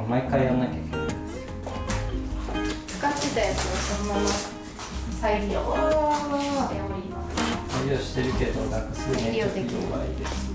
毎回やんなきゃいけないです。使ってたやつをそのまま再利用しております。再利用してるけど、なんかすごい粘着力がいいです。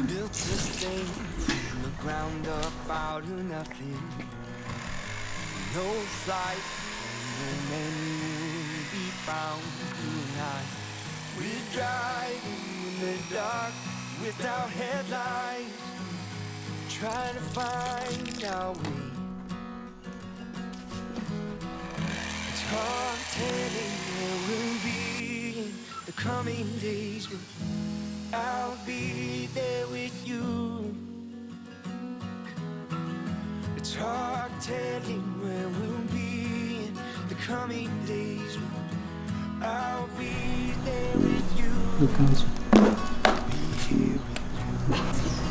Built this thing from the ground up out of nothing. No flight, no menu to be found. You and I, we're driving in the dark without headlights, trying to find our way. It's hard telling where we'll be in the coming days, but I'll be there with you. It's hard telling where we'll be in the coming days, but I'll be there with you. いい感じ。Be here with you.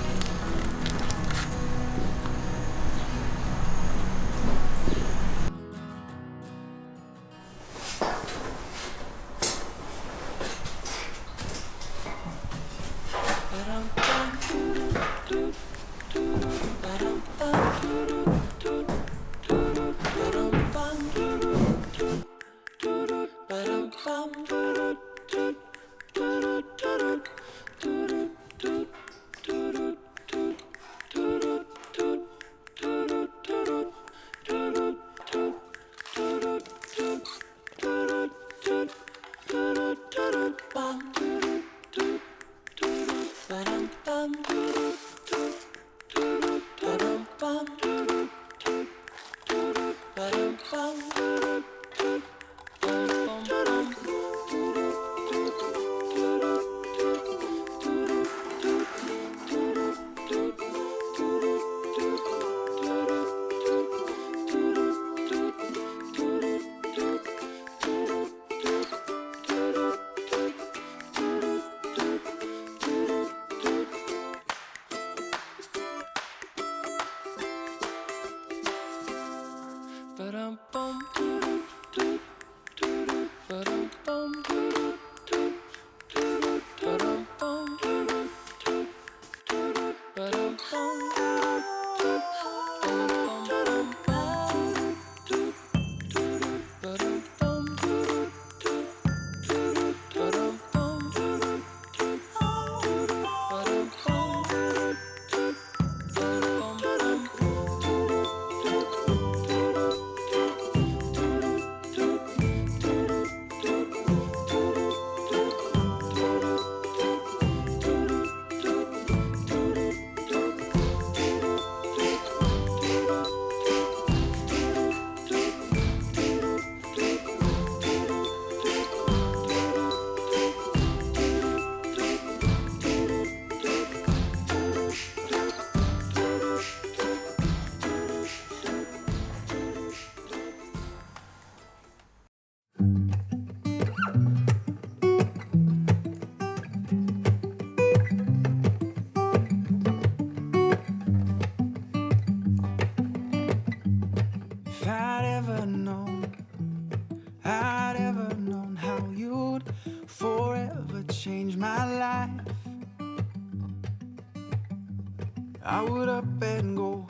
I would up and go.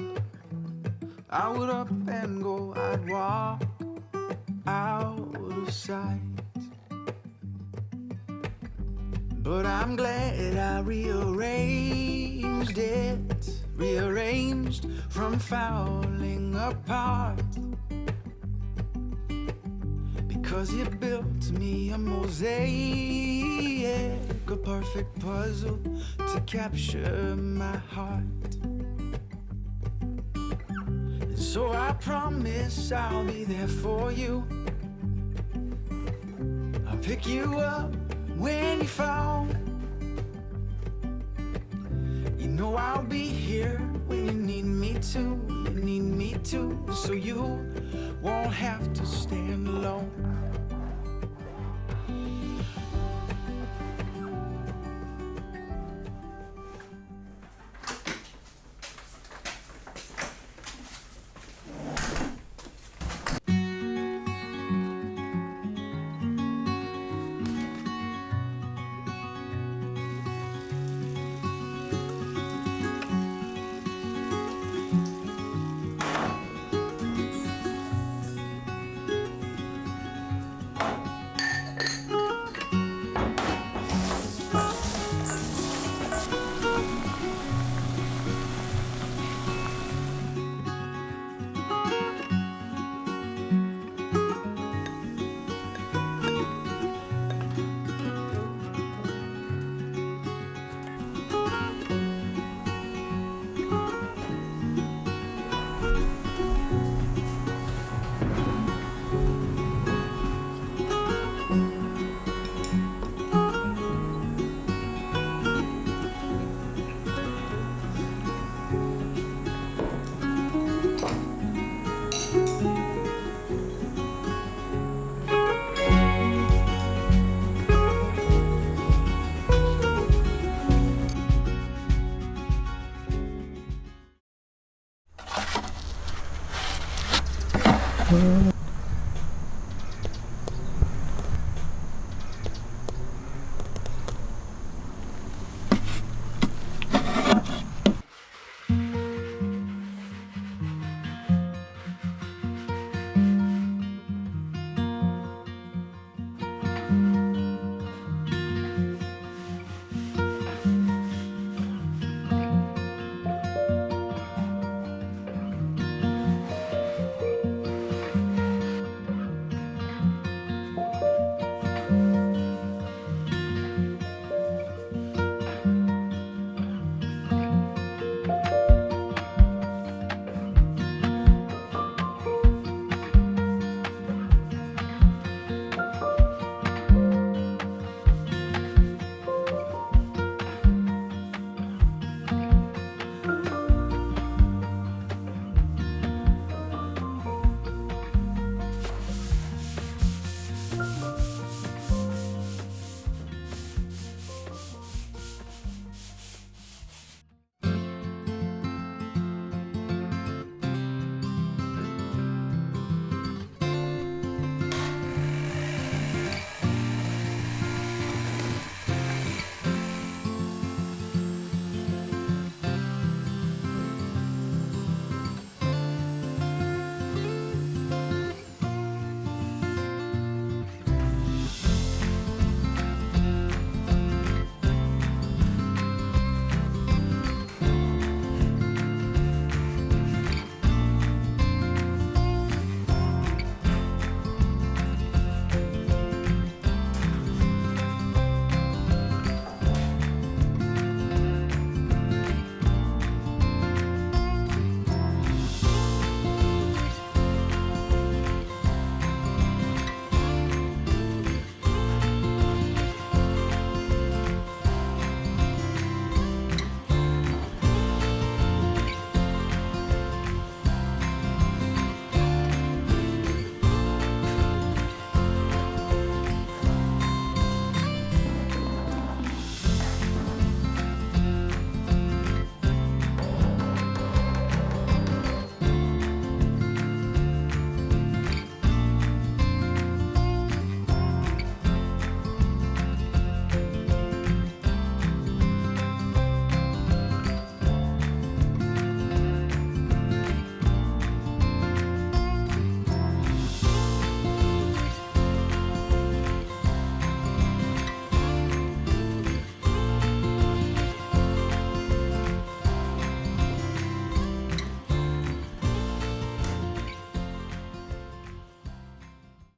I would up and go. I'd walk out of sight. But I'm glad I rearranged it, rearranged from falling apart. Because you built me a mosaic, a perfect puzzle to capture my heart. And so I promise I'll be there for you. I'll pick you up when you fall. You know I'll be here when you need me to, you need me to, so you won't have to stand alone.